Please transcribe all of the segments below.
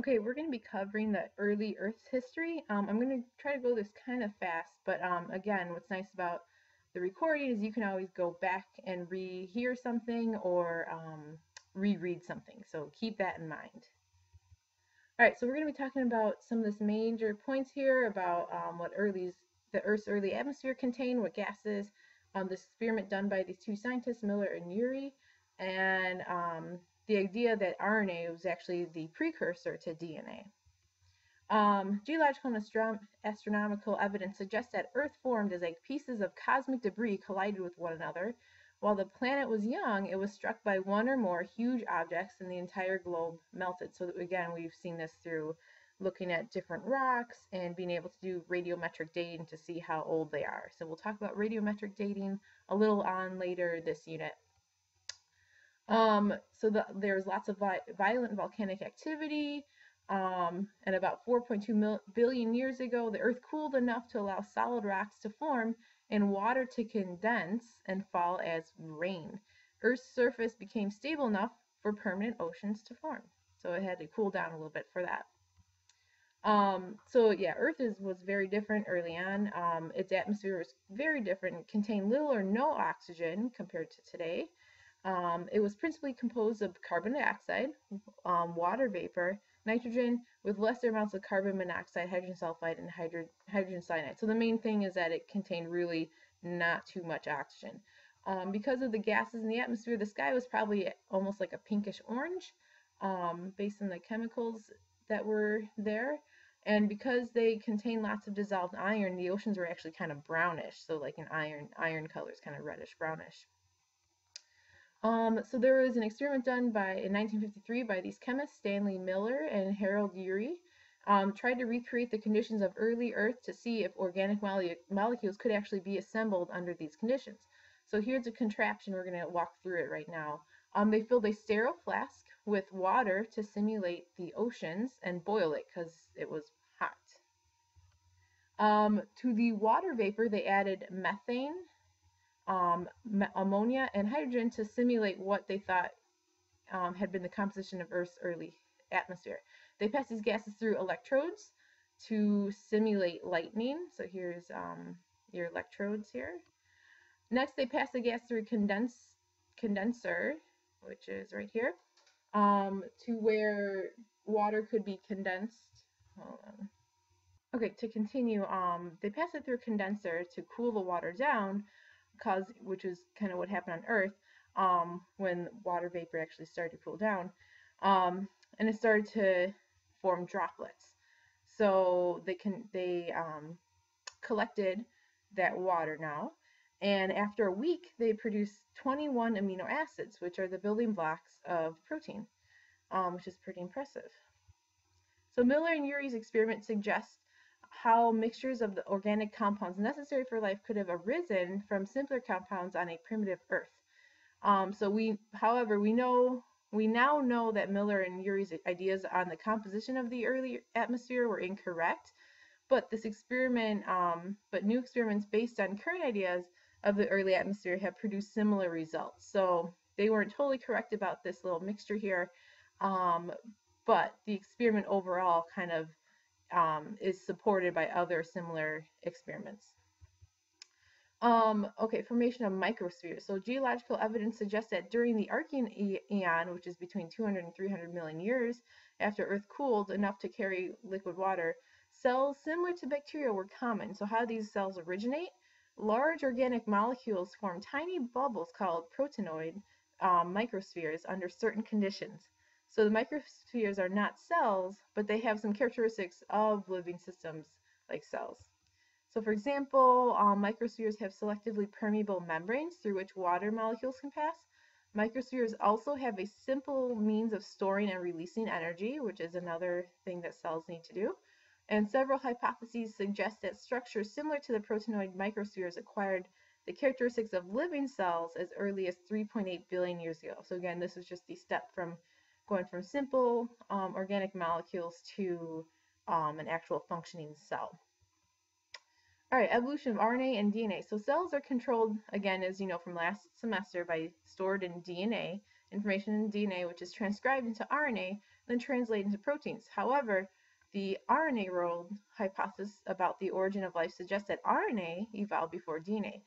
Okay, we're going to be covering the early Earth's history. I'm going to try to go this kind of fast, but again, what's nice about the recording is you can always go back and rehear something or reread something. So keep that in mind. All right, so we're going to be talking about some of this major points here about what the Earth's early atmosphere contained, what gases, this experiment done by these two scientists, Miller and Urey, and the idea that RNA was actually the precursor to DNA. Geological and astronomical evidence suggests that Earth formed as like pieces of cosmic debris collided with one another. While the planet was young, it was struck by one or more huge objects and the entire globe melted. So again, we've seen this through looking at different rocks and being able to do radiometric dating to see how old they are. So we'll talk about radiometric dating a little on later this unit. There's lots of violent volcanic activity. And about 4.2 billion years ago, the Earth cooled enough to allow solid rocks to form and water to condense and fall as rain. Earth's surface became stable enough for permanent oceans to form. So it had to cool down a little bit for that. Earth was very different early on. Its atmosphere was very different, contained little or no oxygen compared to today. It was principally composed of carbon dioxide, water vapor, nitrogen, with lesser amounts of carbon monoxide, hydrogen sulfide, and hydrogen cyanide. So the main thing is that it contained really not too much oxygen. Because of the gases in the atmosphere, the sky was probably almost like a pinkish orange, based on the chemicals that were there. And because they contain lots of dissolved iron, the oceans were actually kind of brownish. So like an iron color is kind of reddish brownish. So there was an experiment done in 1953 by these chemists, Stanley Miller and Harold Urey, tried to recreate the conditions of early Earth to see if organic molecules could actually be assembled under these conditions. So here's a contraption. We're going to walk through it right now. They filled a sterile flask with water to simulate the oceans and boil it because it was hot. To the water vapor, they added methane, ammonia, and hydrogen to simulate what they thought had been the composition of Earth's early atmosphere. They passed these gases through electrodes to simulate lightning. So here's your electrodes here. Next, they passed the gas through condenser, which is right here, to where water could be condensed. Hold on. Okay, to continue, they pass it through a condenser to cool the water down, which is kind of what happened on Earth when water vapor actually started to cool down, and it started to form droplets. So they collected that water now, and after a week they produced 21 amino acids, which are the building blocks of protein, which is pretty impressive. So Miller and Urey's experiment suggests how mixtures of the organic compounds necessary for life could have arisen from simpler compounds on a primitive Earth. However, we now know that Miller and Urey's ideas on the composition of the early atmosphere were incorrect, but new experiments based on current ideas of the early atmosphere have produced similar results. So they weren't totally correct about this little mixture here, but the experiment overall kind of is supported by other similar experiments. Okay, formation of microspheres. So geological evidence suggests that during the Archean eon, which is between 200 and 300 million years after Earth cooled enough to carry liquid water, cells similar to bacteria were common. So how do these cells originate? Large organic molecules form tiny bubbles called protenoid microspheres under certain conditions. So the microspheres are not cells, but they have some characteristics of living systems like cells. So for example, microspheres have selectively permeable membranes through which water molecules can pass. Microspheres also have a simple means of storing and releasing energy, which is another thing that cells need to do. And several hypotheses suggest that structures similar to the protenoid microspheres acquired the characteristics of living cells as early as 3.8 billion years ago. So again, this is just the step from going from simple organic molecules to an actual functioning cell. All right, evolution of RNA and DNA. So cells are controlled, again, as you know from last semester, by stored in DNA, information in DNA, which is transcribed into RNA, then translate into proteins. However, the RNA world hypothesis about the origin of life suggests that RNA evolved before DNA.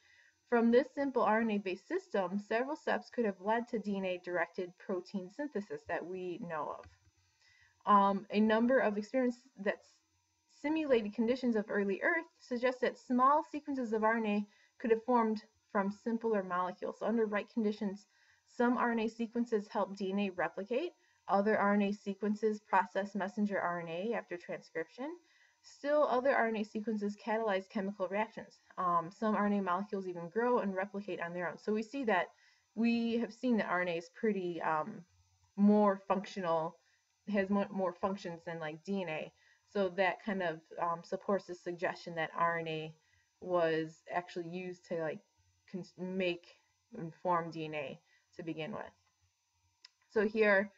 From this simple RNA-based system, several steps could have led to DNA-directed protein synthesis that we know of. A number of experiments that simulated conditions of early Earth suggest that small sequences of RNA could have formed from simpler molecules. So under right conditions, some RNA sequences help DNA replicate. Other RNA sequences process messenger RNA after transcription. Still, other RNA sequences catalyze chemical reactions. Some RNA molecules even grow and replicate on their own. So we have seen that RNA is pretty more functional, has more functions than like DNA. So that kind of supports the suggestion that RNA was actually used to like make and form DNA to begin with. So here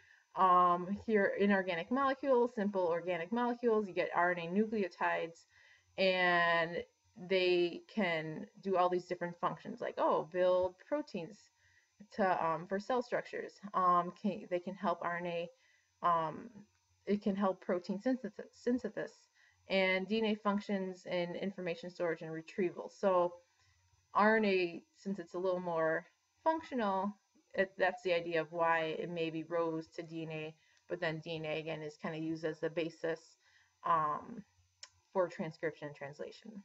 inorganic molecules, simple organic molecules, you get RNA nucleotides, and they can do all these different functions, like build proteins for cell structures. They can help RNA. It can help protein synthesis, and DNA functions in information storage and retrieval. So RNA, since it's a little more functional, that's the idea of why it maybe rose to DNA, but then DNA again is kind of used as the basis for transcription and translation.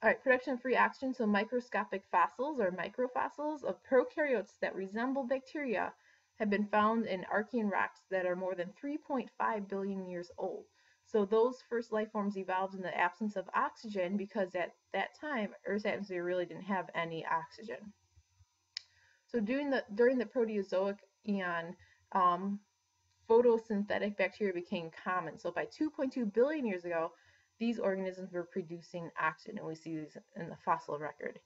All right, production of free oxygen. So microscopic fossils or microfossils of prokaryotes that resemble bacteria have been found in Archean rocks that are more than 3.5 billion years old. So those first life forms evolved in the absence of oxygen because at that time, Earth's atmosphere really didn't have any oxygen. So during the Proterozoic eon, photosynthetic bacteria became common. So by 2.2 billion years ago, these organisms were producing oxygen, and we see these in the fossil record.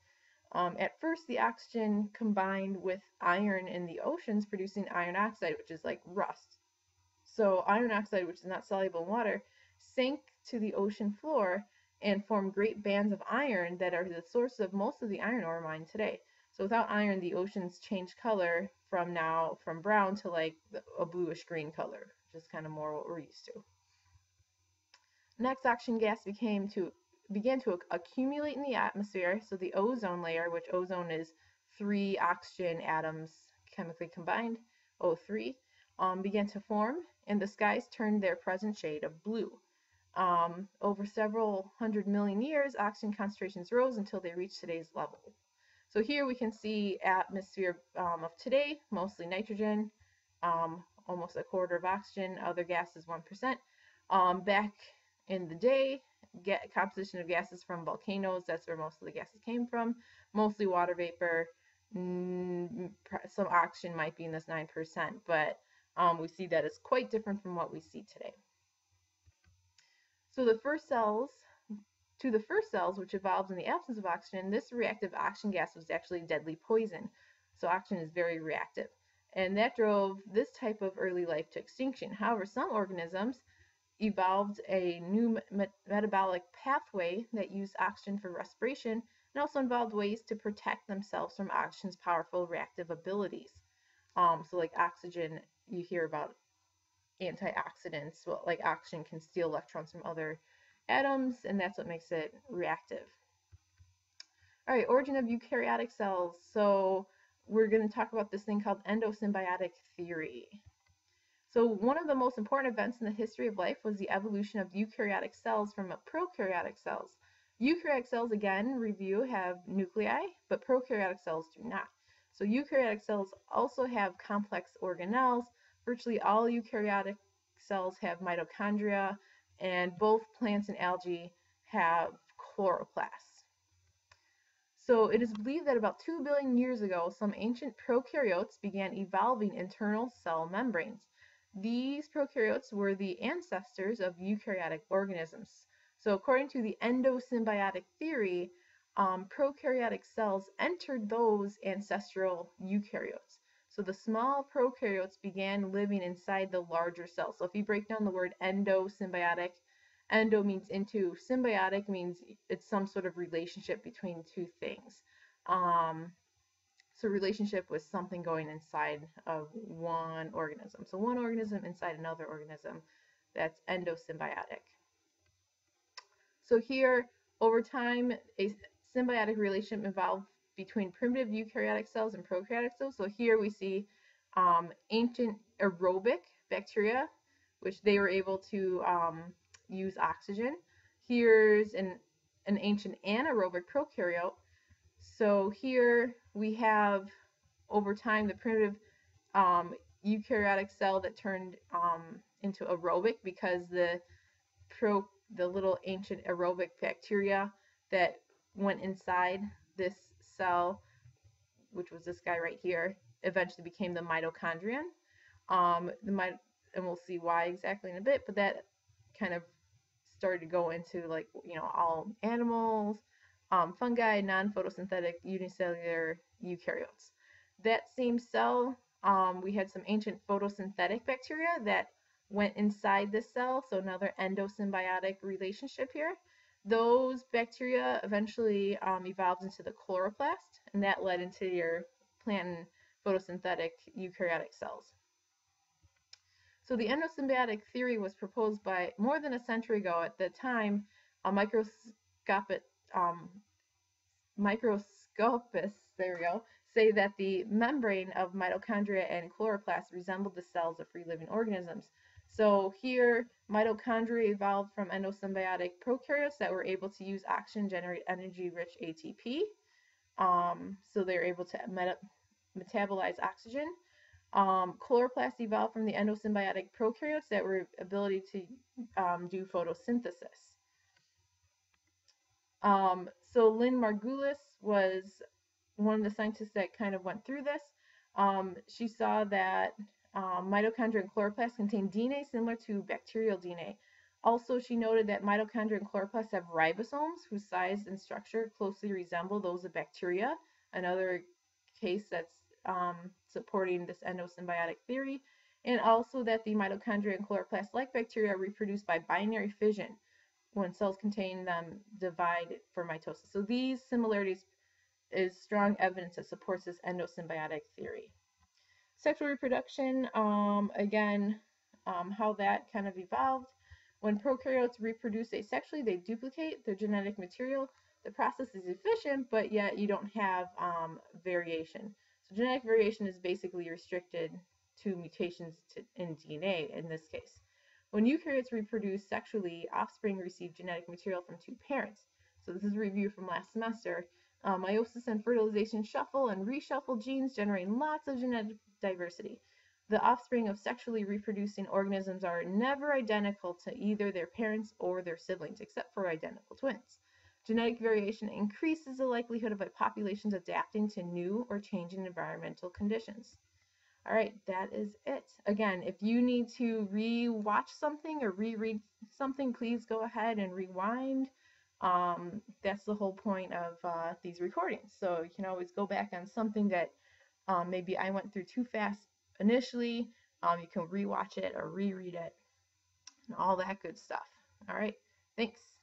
At first, the oxygen combined with iron in the oceans, producing iron oxide, which is like rust. So iron oxide, which is not soluble in water, sank to the ocean floor and formed great bands of iron that are the source of most of the iron ore mined today. So without iron, the oceans change color from brown to like a bluish green color, which is kind of more what we're used to. Next, oxygen gas began to accumulate in the atmosphere. So the ozone layer, which ozone is 3 oxygen atoms chemically combined, O3, began to form, and the skies turned their present shade of blue. Over several 100 million years, oxygen concentrations rose until they reached today's level. So here we can see atmosphere of today, mostly nitrogen, almost a quarter of oxygen, other gases 1%. Back in the day, composition of gases from volcanoes, that's where most of the gases came from, mostly water vapor, some oxygen might be in this 9%, but we see that it's quite different from what we see today. So the first cells, which evolved in the absence of oxygen, this reactive oxygen gas was actually deadly poison. So oxygen is very reactive. And that drove this type of early life to extinction. However, some organisms evolved a new metabolic pathway that used oxygen for respiration and also involved ways to protect themselves from oxygen's powerful reactive abilities. So like oxygen, you hear about antioxidants. Well, like oxygen can steal electrons from other atoms, and that's what makes it reactive. All right, origin of eukaryotic cells. So we're going to talk about this thing called endosymbiotic theory. So one of the most important events in the history of life was the evolution of eukaryotic cells from prokaryotic cells. Eukaryotic cells, again, review, have nuclei, but prokaryotic cells do not. So eukaryotic cells also have complex organelles. Virtually all eukaryotic cells have mitochondria, and both plants and algae have chloroplasts. So it is believed that about 2 billion years ago, some ancient prokaryotes began evolving internal cell membranes. These prokaryotes were the ancestors of eukaryotic organisms. So according to the endosymbiotic theory, prokaryotic cells entered those ancestral eukaryotes. So the small prokaryotes began living inside the larger cells. So if you break down the word endosymbiotic, endo means into, symbiotic means it's some sort of relationship between two things. So relationship was something going inside of one organism. So one organism inside another organism, that's endosymbiotic. So here, over time, a symbiotic relationship evolved between primitive eukaryotic cells and prokaryotic cells. So here we see ancient aerobic bacteria, which they were able to use oxygen. Here's an ancient anaerobic prokaryote. So here we have, over time, the primitive eukaryotic cell that turned into aerobic because the little ancient aerobic bacteria that went inside this cell, which was this guy right here, eventually became the mitochondrion. And we'll see why exactly in a bit, but that kind of started to go into, like, all animals, fungi, non-photosynthetic unicellular eukaryotes. That same cell, we had some ancient photosynthetic bacteria that went inside this cell, so another endosymbiotic relationship here. Those bacteria eventually evolved into the chloroplast, and that led into your plant photosynthetic eukaryotic cells. So the endosymbiotic theory was proposed by more than a century ago. At the time, microscopists, there we go, say that the membrane of mitochondria and chloroplasts resembled the cells of free-living organisms. So here, mitochondria evolved from endosymbiotic prokaryotes that were able to use oxygen to generate energy-rich ATP. So they were able to metabolize oxygen. Chloroplasts evolved from the endosymbiotic prokaryotes that were ability to do photosynthesis. So Lynn Margulis was one of the scientists that kind of went through this. She saw that mitochondria and chloroplasts contain DNA similar to bacterial DNA. Also, she noted that mitochondria and chloroplasts have ribosomes whose size and structure closely resemble those of bacteria, another case that's supporting this endosymbiotic theory, and also that the mitochondria and chloroplasts, like bacteria, are reproduced by binary fission. When cells contain them, divide for mitosis. So these similarities is strong evidence that supports this endosymbiotic theory. Sexual reproduction, again, how that kind of evolved. When prokaryotes reproduce asexually, they duplicate their genetic material. The process is efficient, but yet you don't have variation. So genetic variation is basically restricted to mutations in DNA in this case. When eukaryotes reproduce sexually, offspring receive genetic material from two parents. So this is a review from last semester. Meiosis and fertilization shuffle and reshuffle genes, generating lots of genetic diversity. The offspring of sexually reproducing organisms are never identical to either their parents or their siblings, except for identical twins. Genetic variation increases the likelihood of a population's adapting to new or changing environmental conditions. All right, that is it. Again, if you need to re-watch something or reread something, please go ahead and rewind. That's the whole point of these recordings. So you can always go back on something that maybe I went through too fast initially. You can rewatch it or reread it and all that good stuff. All right, thanks.